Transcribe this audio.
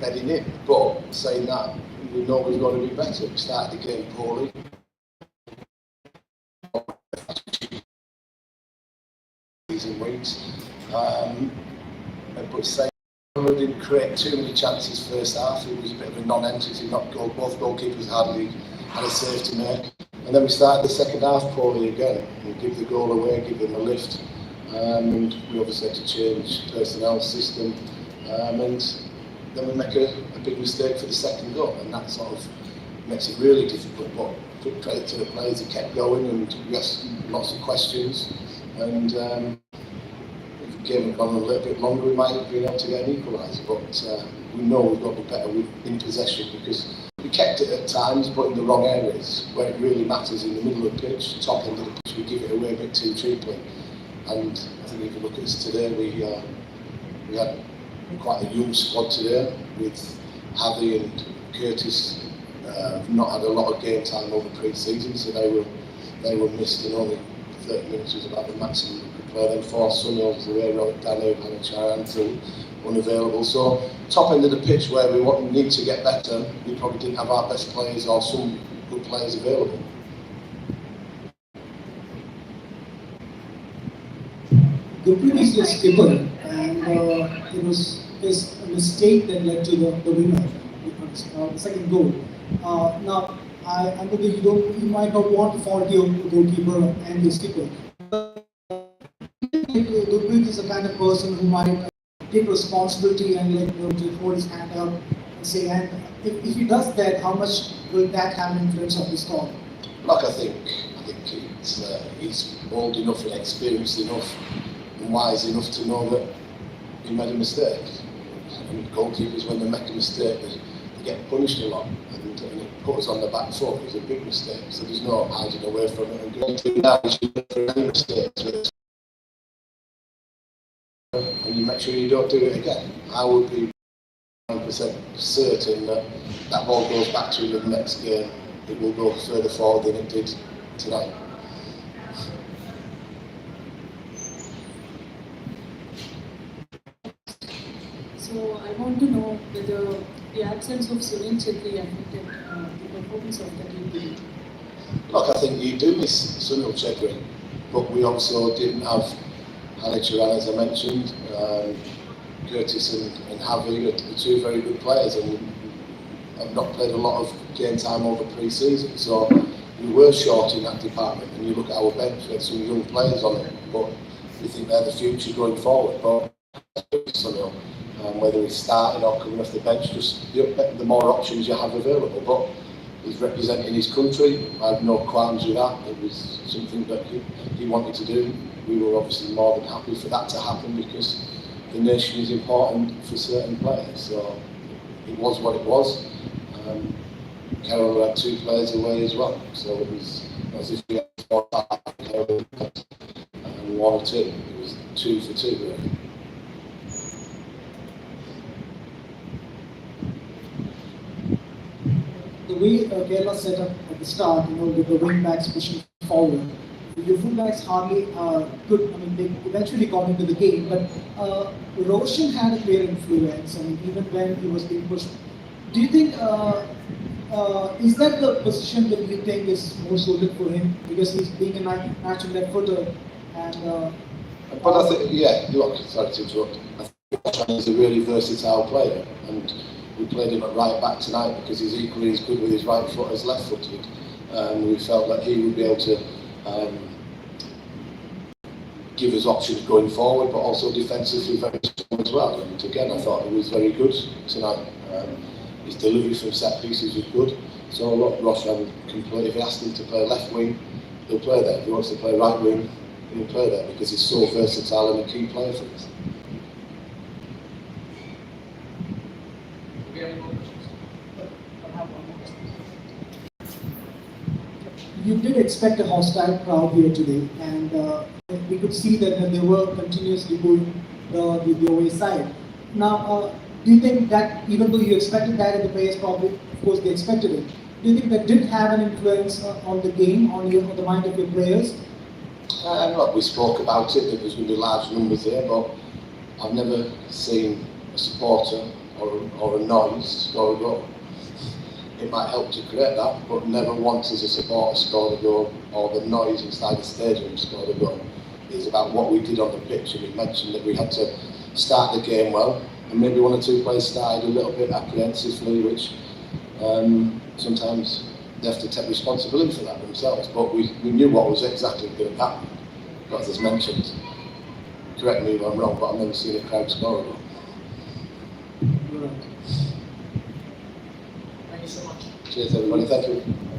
bedding in. But saying that, we know we've got to be better. We started the game poorly. Weeks. But saying we didn't create too many chances first half. It was a bit of a non-entity. Both goalkeepers hardly had a save to make. And then we started the second half poorly again. We give the goal away, give them a lift. And we obviously had to change personnel system. And then we make a big mistake for the second goal. And that sort of makes it really difficult. But good credit to the players who kept going and we asked lots of questions. And if the game had gone a little bit longer, we might have been able to get an equaliser. But we know we've got to be better in possession because we kept it at times, but in the wrong areas. Where it really matters in the middle of the pitch, top end of the pitch, we give it away a bit too cheaply. And I think if you look at us today, we had quite a young squad today with Harvey and Curtis. Not had a lot of game time over pre-season, so they were missed, and only 30 minutes was about the maximum we could play. Then 4 Sunils away, Danny, Panachar, and unavailable. So top end of the pitch where we need to get better, we probably didn't have our best players or some good players available. Gurpreet is the skipper, and it was a mistake that led to the winner, the second goal. Now, I know that you might not want to fault your goalkeeper and the skipper. Gurpreet is the kind of person who might take responsibility and to hold his hand up and say, and if he does that, how much will that have an influence on the score? Look, I think he's old enough and experienced enough and wise enough to know that he made a mistake. And goalkeepers, when they make a mistake, they get punished a lot, and it put us on the back foot. It was a big mistake, so there's no hiding away from it. And going through now, you should look for any mistakes, and you make sure you don't do it again. I would be 100% certain that that ball goes back to him in the next game. It will go further forward than it did tonight. So I want to know whether the absence of Sunil Chhetri affected the performance of the team. Look, I think you do miss Sunil Chhetri, but we also didn't have Panachar, as I mentioned, Curtis and Harvey are 2 very good players and have not played a lot of game time over pre-season. So we were short in that department, and you look at our bench, we had some young players on it, but we think they're the future going forward. But Sunil, whether he's starting or coming off the bench, just the more options you have available. But he's representing his country. I have no qualms with that. It was something that he wanted to do. We were obviously more than happy for that to happen because the nation is important for certain players. So it was what it was. Carol had 2 players away as well, so it was as if we had 4 or 5 Carol and 1 or 2. It was 2 for 2 really. The way Kerala set up at the start, with the wing backs pushing forward, your full backs hardly could. I mean, they eventually got into the game, but Roshan had a clear influence. I mean, even when he was being pushed. Do you think is that the position that you think is more suited for him because he's being a natural left footer? And but I think, look, sorry to interrupt. I think Roshan is a really versatile player, and we played him at right back tonight because he's equally as good with his right foot as left footed. We felt that he would be able to give us options going forward, but also defensively very strong as well. And again, I thought he was very good tonight. His delivery from set pieces was good. So look, Roshan can play. If he asked him to play left wing, he'll play there. If he wants to play right wing, he'll play there because he's so versatile and a key player for us. You did expect a hostile crowd here today, and we could see that they were continuously going the away side. Now, do you think that even though you expected that, and the players probably, of course, they expected it, do you think that did have an influence on the game, on the mind of your players? Look, we spoke about it, that there's going to be large numbers there, but I've never seen a supporter or a noise to score a goal. It might help to create that, but never once as a supporter scored a goal, or the noise inside the stadium scored a goal. It's about what we did on the pitch, and we mentioned that we had to start the game well, and maybe one or two players started a little bit apprehensively, which sometimes they have to take responsibility for that themselves, but we knew what was exactly going to happen. But as mentioned, correct me if I'm wrong, but I've never seen a crowd score a goal. Right. Thank you so much. Cheers everybody, thank you.